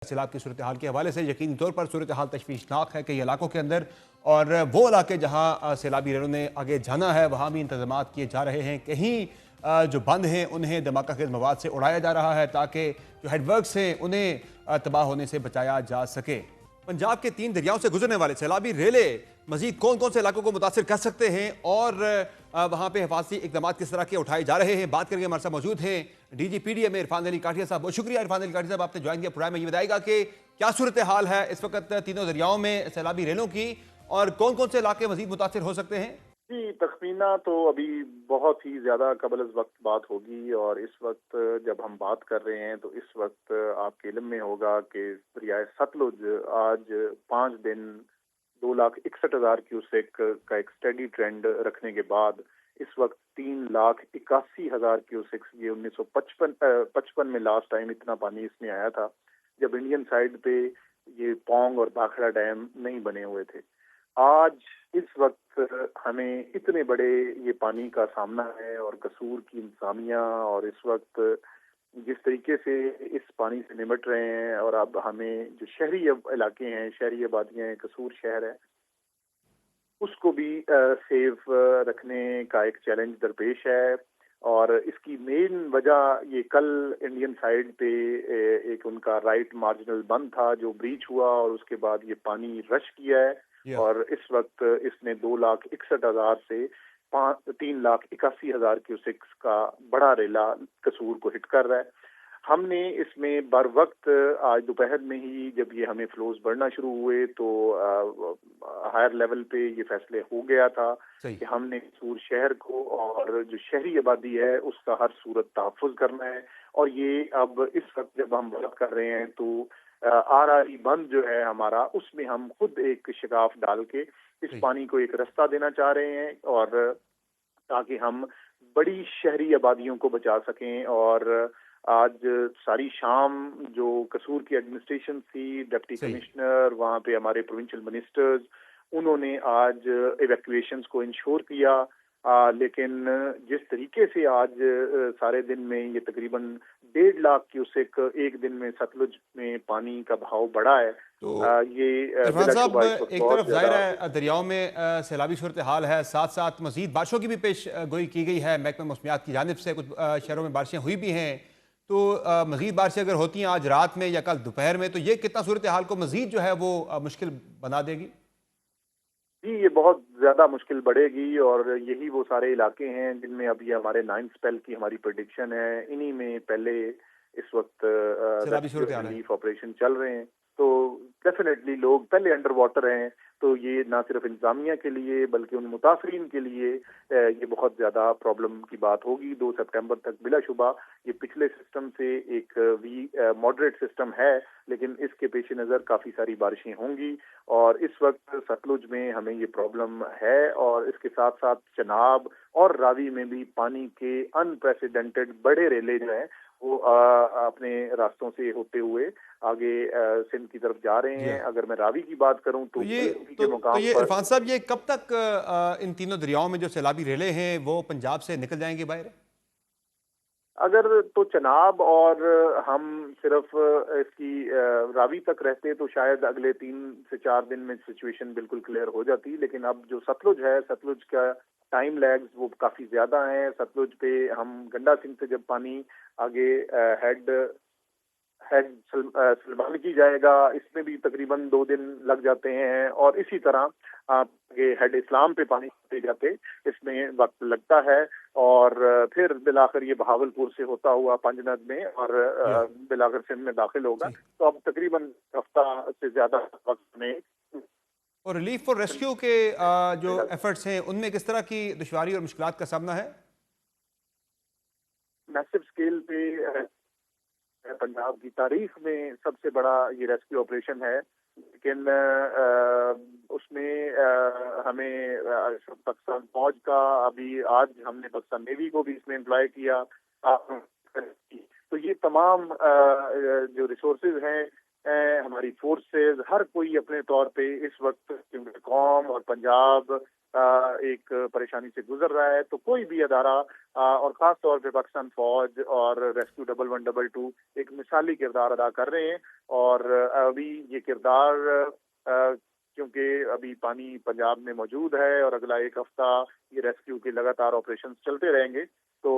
سیلاب کی صورتحال کے حوالے سے یقینی طور پر صورتحال تشویشناک ہے کئی علاقوں کے اندر، اور وہ علاقے جہاں سیلابی ریلوں نے آگے جانا ہے وہاں بھی انتظامات کیے جا رہے ہیں۔ کہیں جو بند ہیں انہیں دھماکہ خیز مواد سے اڑایا جا رہا ہے تاکہ جو ہیڈ ورکس ہیں انہیں تباہ ہونے سے بچایا جا سکے۔ پنجاب کے 3 دریاؤں سے گزرنے والے سیلابی ریلے مزید کون کون سے علاقوں کو متاثر کر سکتے ہیں اور وہاں پہ حفاظتی اقدامات کس طرح کے اٹھائے جا رہے ہیں، بات کریں گے۔ ہمارے ساتھ موجود ہیں D G P D M Irfan Ali Kathia صاحب۔ بہت شکریہ عرفان علی کاٹھیا صاحب، آپ نے جوائن کیا پروگرام میں۔ یہ بتائے گا کہ کیا صورتحال ہے اس وقت تینوں دریاؤں میں سیلابی ریلوں کی، اور کون کون سے علاقے مزید متاثر ہو سکتے ہیں؟ جی، تخمینہ تو ابھی بہت ہی زیادہ قبل از وقت بات ہوگی، اور اس وقت جب ہم بات کر رہے ہیں تو اس وقت آپ کے علم میں ہوگا کہ دریائے ستلج آج 5 دن 2,61,000 کیوسیک کا ایک سٹیڈی ٹرینڈ رکھنے کے بعد اس وقت 3,81,000 کیوسیک، یہ 1955 میں لاسٹ ٹائم اتنا پانی اس میں آیا تھا جب انڈین سائیڈ پہ یہ پونگ اور بھاکھڑا ڈیم نہیں بنے ہوئے تھے۔ آج اس وقت ہمیں اتنے بڑے یہ پانی کا سامنا ہے، اور قصور کی انتظامیہ اور اس وقت جس طریقے سے اس پانی سے نمٹ رہے ہیں، اور اب ہمیں جو شہری علاقے ہیں، شہری آبادیاں ہیں، قصور شہر ہے، اس کو بھی سیف رکھنے کا ایک چیلنج درپیش ہے۔ اور اس کی مین وجہ یہ کل انڈین سائیڈ پہ ایک ان کا رائٹ مارجنل بند تھا جو بریچ ہوا، اور اس کے بعد یہ پانی رش کیا ہے، اور اس وقت اس نے 2,61,000 سے 3,81,000 کیوسیکس کا بڑا ریلا قصور کو ہٹ کر رہا ہے۔ ہم نے اس میں بر وقت آج دوپہر میں ہی جب یہ ہمیں فلوز بڑھنا شروع ہوئے تو ہائر لیول پہ یہ فیصلے ہو گیا تھا کہ ہم نے قصور شہر کو اور جو شہری آبادی ہے اس کا ہر صورت تحفظ کرنا ہے۔ اور یہ اب اس وقت جب ہم بات کر رہے ہیں تو آراری بند جو ہے ہمارا، اس میں ہم خود ایک شگاف ڈال کے اس پانی کو ایک رستہ دینا چاہ رہے ہیں، اور تاکہ ہم بڑی شہری آبادیوں کو بچا سکیں۔ اور آج ساری شام جو قصور کی ایڈمنسٹریشن تھی، ڈپٹی کمشنر، وہاں پہ ہمارے پروونشل منسٹرز، انہوں نے آج ایویکویشنز کو انشور کیا، لیکن جس طریقے سے آج سارے دن میں یہ تقریباً 1.5 لاکھ کیوسیک ایک دن میں ستلج میں پانی کا بہاؤ بڑھا ہے۔ تو یہ عرفان صاحب، ایک طرف ظاہر ہے دریاؤں میں سیلابی صورتحال ہے، ساتھ ساتھ مزید بارشوں کی بھی پیش گوئی کی گئی ہے محکمہ موسمیات کی جانب سے، کچھ شہروں میں بارشیں ہوئی بھی ہیں، تو مزید بارشیں اگر ہوتی ہیں آج رات میں یا کل دوپہر میں تو یہ کتنا صورتحال کو مزید جو ہے وہ مشکل بنا دے گی؟ جی، یہ بہت زیادہ مشکل بڑھے گی، اور یہی وہ سارے علاقے ہیں جن میں اب یہ ہمارے 9 اسپیل کی ہماری پریڈکشن ہے، انہی میں پہلے اس وقت ریلیف آپریشن چل رہے ہیں۔ تو ڈیفینیٹلی لوگ پہلے انڈر واٹر ہیں، تو یہ نہ صرف انتظامیہ کے لیے بلکہ ان متاثرین کے لیے یہ بہت زیادہ پرابلم کی بات ہوگی۔ 2 سپٹمبر تک بلا شبہ یہ پچھلے سسٹم سے ایک ماڈریٹ سسٹم ہے، لیکن اس کے پیش نظر کافی ساری بارشیں ہوں گی، اور اس وقت ستلج میں ہمیں یہ پرابلم ہے، اور اس کے ساتھ ساتھ چناب اور راوی میں بھی پانی کے انپریسیڈنٹڈ بڑے ریلے جو ہیں وہ اپنے راستوں سے ہوتے ہوئے آگے سندھ کی طرف جا رہے ہیں۔ اگر میں راوی کی بات کروں تو یہ عرفان صاحب، یہ کب تک ان تینوں دریاؤں میں جو سیلابی ریلے ہیں وہ پنجاب سے نکل جائیں گے باہر؟ اگر تو چناب اور ہم صرف اس کی راوی تک رہتے تو شاید اگلے 3 سے 4 دن میں سچویشن بالکل کلیئر ہو جاتی، لیکن اب جو ستلج ہے، ستلج کا ٹائم لیگز وہ کافی زیادہ ہیں۔ ستلج پہ ہم گنڈا سنگھ سے جب پانی آگے ہیڈ سلمان کی جائے گا، اس میں بھی تقریباً 2 دن لگ جاتے ہیں، اور اسی طرح آگے ہیڈ اسلام پہ پانی دے جاتے اس میں وقت لگتا ہے، اور پھر بلاخر یہ بہاولپور سے ہوتا ہوا پنجند میں اور بلاخر سندھ میں داخل ہوگا۔ تو اب تقریباً ہفتہ سے زیادہ وقت میں۔ اور ریلیف اور ریسکیو کے جو ایفرٹس ہیں ان میں کس طرح کی دشواری اور مشکلات کا سامنا ہے؟ میسو اسکیل پہ پنجاب کی تاریخ میں سب سے بڑا یہ ریسکیو آپریشن ہے، لیکن اس میں ہمیں پاکستان فوج کا ابھی آج ہم نے پاکستان نیوی کو بھی اس میں امپلائی کیا، تو یہ تمام جو ریسورسز ہیں ہماری فورسز، ہر کوئی اپنے طور پہ اس وقت قوم اور پنجاب एक परेशानी से गुजर रहा है, तो कोई भी अदारा और खास तौर पे पाकिस्तान फौज और रेस्क्यू 1112 एक मिसाली किरदार अदा कर रहे हैं। और अभी ये किरदार क्योंकि अभी पानी पंजाब में मौजूद है और अगला एक हफ्ता ये रेस्क्यू के लगातार ऑपरेशन चलते रहेंगे, तो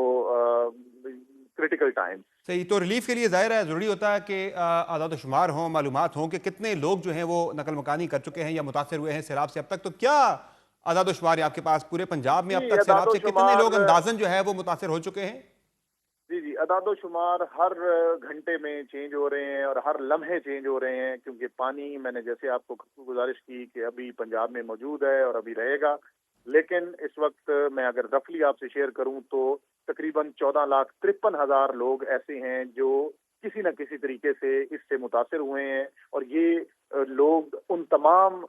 क्रिटिकल टाइम। सही, तो रिलीफ के लिए ज़ाहिर है ज़रूरी होता है कि आदाद शुमार हों, मालूमात हों कि कितने लोग जो हैं वो नकल मकानी कर चुके हैं या मुतासर हुए हैं सैलाब से अब तक। तो क्या आदाद शुमार है आपके पास पूरे पंजाब में अब जी, तक सैलाब से कितने अदाद-ओ-शुमार लोग अंदाजन जो है वो मुतासर हो चुके हैं? जी, अदाद-ओ-शुमार हर घंटे में चेंज हो रहे हैं और हर लम्हे चेंज हो रहे हैं, क्योंकि पानी, मैंने जैसे आपको गुजारिश की कि अभी पंजाब में मौजूद है और अभी रहेगा। लेकिन इस वक्त मैं अगर रफली आपसे शेयर करूं तो तकरीबन 14,53,000 लोग ऐसे हैं जो किसी न किसी तरीके से इससे मुतासिर हुए हैं। और ये लोग उन तमाम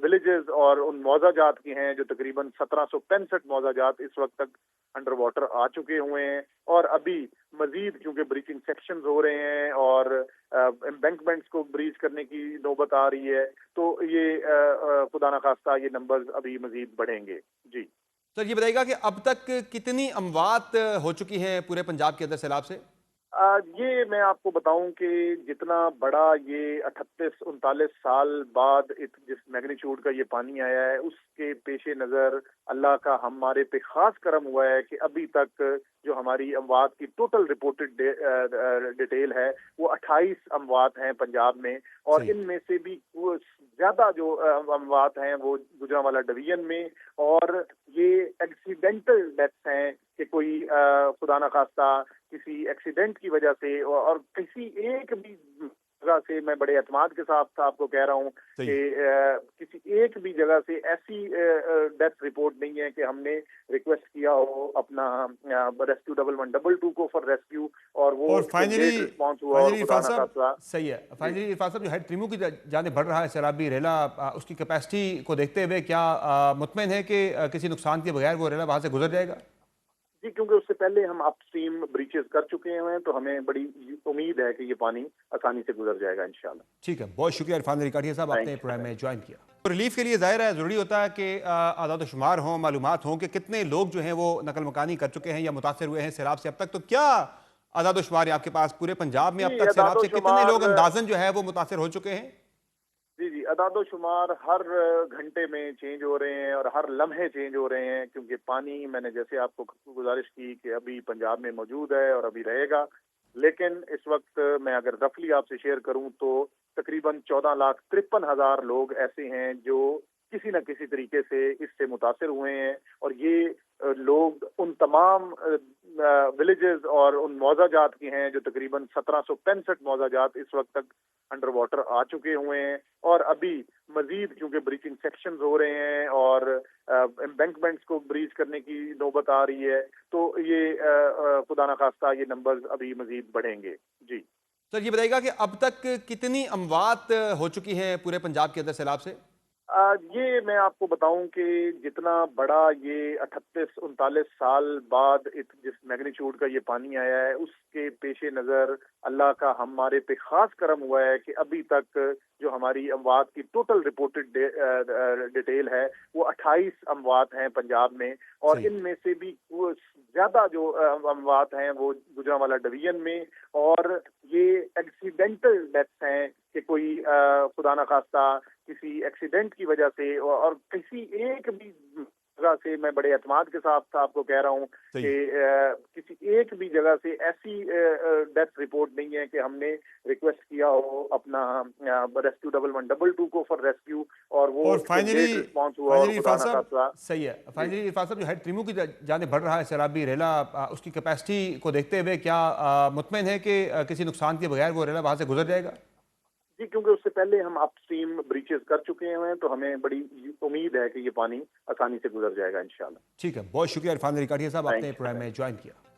विलेजेस और उन मौजाजात के हैं जो तकरीबन 1765 मौजाजात इस वक्त तक अंडर वाटर आ चुके हुए हैं। और अभी मजीद क्योंकि ब्रीचिंग सेक्शंस हो रहे हैं और एम्बैंकमेंट्स को ब्रीच करने की नौबत आ रही है, तो ये खुदा न खास्ता ये नंबर्स अभी मजीद बढ़ेंगे। जी सर, ये बताइएगा कि अब तक कितनी अमवात हो चुकी हैं पूरे पंजाब के अंदर सैलाब से? ये मैं आपको बताऊं कि जितना बड़ा ये 38-39 साल बाद जिस मैग्नीट्यूड का ये पानी आया है, उसके पेशे नज़र अल्लाह का हमारे पे खास करम हुआ है कि अभी तक जो हमारी अमवात की टोटल रिपोर्टेड डिटेल है वो 28 अमवात हैं पंजाब में। और सही। इनमें से भी वो ज्यादा जो अमवात हैं वो गुजरांवाला डिवीजन में। और ये एक्सीडेंटल डेथ्स हैं कि कोई खुदा न खास्ता किसी एक्सीडेंट की वजह से और किसी एक भी जगह से, मैं बड़े एतमाद के साथ आपको कह रहा हूँ सही। कि किसी एक भी जगह से ऐसी डेथ रिपोर्ट नहीं है कि हमने रिक्वेस्ट किया हो अपना रेस्क्यू 1112 को फॉर रेस्क्यू और वो और फाइनली रिस्पॉन्स हुआ और खुदा इरफान न साहब, खास्ता। सही है, फाइनली इरफान साहब जो हेड ट्रिमू की जाने बढ़ रहा है सैलाबी रेला, उसकी कैपेसिटी को देखते हुए क्या मुतमईन है कि किसी नुकसान के बगैर वो रेला वहां से गुजर जाएगा? जी, क्योंकि उससे पहले हम अपस्ट्रीम ब्रीचेस कर चुके हैं, तो हमें बड़ी उम्मीद है कि ये पानी आसानी से गुजर जाएगा इंशाल्लाह। ठीक है, बहुत शुक्रिया इरफान रिकाठिया साहब, थैंक आपने यू। प्रोग्राम में ज्वाइन किया। तो रिलीफ के लिए ज़ाहिर है ज़रूरी होता है कि आदाद शुमार हों, मालूमात हों कि कितने लोग जो हैं वो नकल मकानी कर चुके हैं या मुतासर हुए हैं सैलाब से अब तक। तो क्या आदाद शुमार है आपके पास पूरे पंजाब में अब जी, तक सैलाब से कितने लोग अदाद-ओ-शुमार अंदाजन जो है वो मुतासर हो चुके हैं? जी, अदाद-ओ-शुमार हर घंटे में चेंज हो रहे हैं और हर लम्हे चेंज हो रहे हैं, क्योंकि पानी, मैंने जैसे आपको गुजारिश की कि अभी पंजाब में मौजूद है और अभी रहेगा। लेकिन इस वक्त मैं अगर रफली आपसे शेयर करूं तो तकरीबन 14,53,000 लोग ऐसे हैं जो किसी न किसी तरीके से इससे मुतासिर हुए हैं। और ये लोग उन तमाम विलेजेस और उन मौजाजात के हैं जो तकरीबन 1765 मौजाजात इस वक्त तक अंडर वाटर आ चुके हुए हैं। और अभी मजीद क्योंकि ब्रीचिंग सेक्शंस हो रहे हैं और एम्बैंकमेंट्स को ब्रीच करने की नौबत आ रही है, तो ये खुदा न खास्ता ये नंबर्स अभी मजीद बढ़ेंगे। जी सर, ये बताइएगा कि अब तक कितनी अमवात हो चुकी हैं पूरे पंजाब के अंदर सैलाब से? ये मैं आपको बताऊं कि जितना बड़ा ये 38-39 साल बाद जिस मैग्नीट्यूड का ये पानी आया है, उसके पेशे नज़र अल्लाह का हमारे पे खास करम हुआ है कि अभी तक जो हमारी अमवात की टोटल रिपोर्टेड डिटेल है वो 28 अमवात हैं पंजाब में। और सही। इनमें से भी वो ज्यादा जो अमवात हैं वो गुजरांवाला डिवीजन में। और ये एक्सीडेंटल डेथ्स हैं कि कोई खुदा न खास्ता किसी एक्सीडेंट की वजह से और किसी एक भी जगह से, मैं बड़े एतमाद के साथ आपको कह रहा हूँ कि किसी एक भी जगह से ऐसी डेथ रिपोर्ट नहीं है कि हमने रिक्वेस्ट किया हो अपना रेस्क्यू 1112 को फॉर रेस्क्यू और वो फाइनली रिस्पॉन्स हुआ और खुदा इरफान न साहब, खास्ता। सही है, फाइनली इरफान साहब जो हेड ट्रिमू की जाने बढ़ रहा है सैलाबी रेला, उसकी कैपेसिटी को देखते हुए क्या मुतमईन है कि किसी नुकसान के बगैर वो रेला वहां से गुजर जाएगा? जी, क्योंकि उससे पहले हम अपस्ट्रीम ब्रीचेस कर चुके हैं, तो हमें बड़ी उम्मीद है कि ये पानी आसानी से गुजर जाएगा इंशाल्लाह। ठीक है, बहुत शुक्रिया इरफान रिकाठिया साहब, थैंक आपने यू। प्रोग्राम में ज्वाइन किया।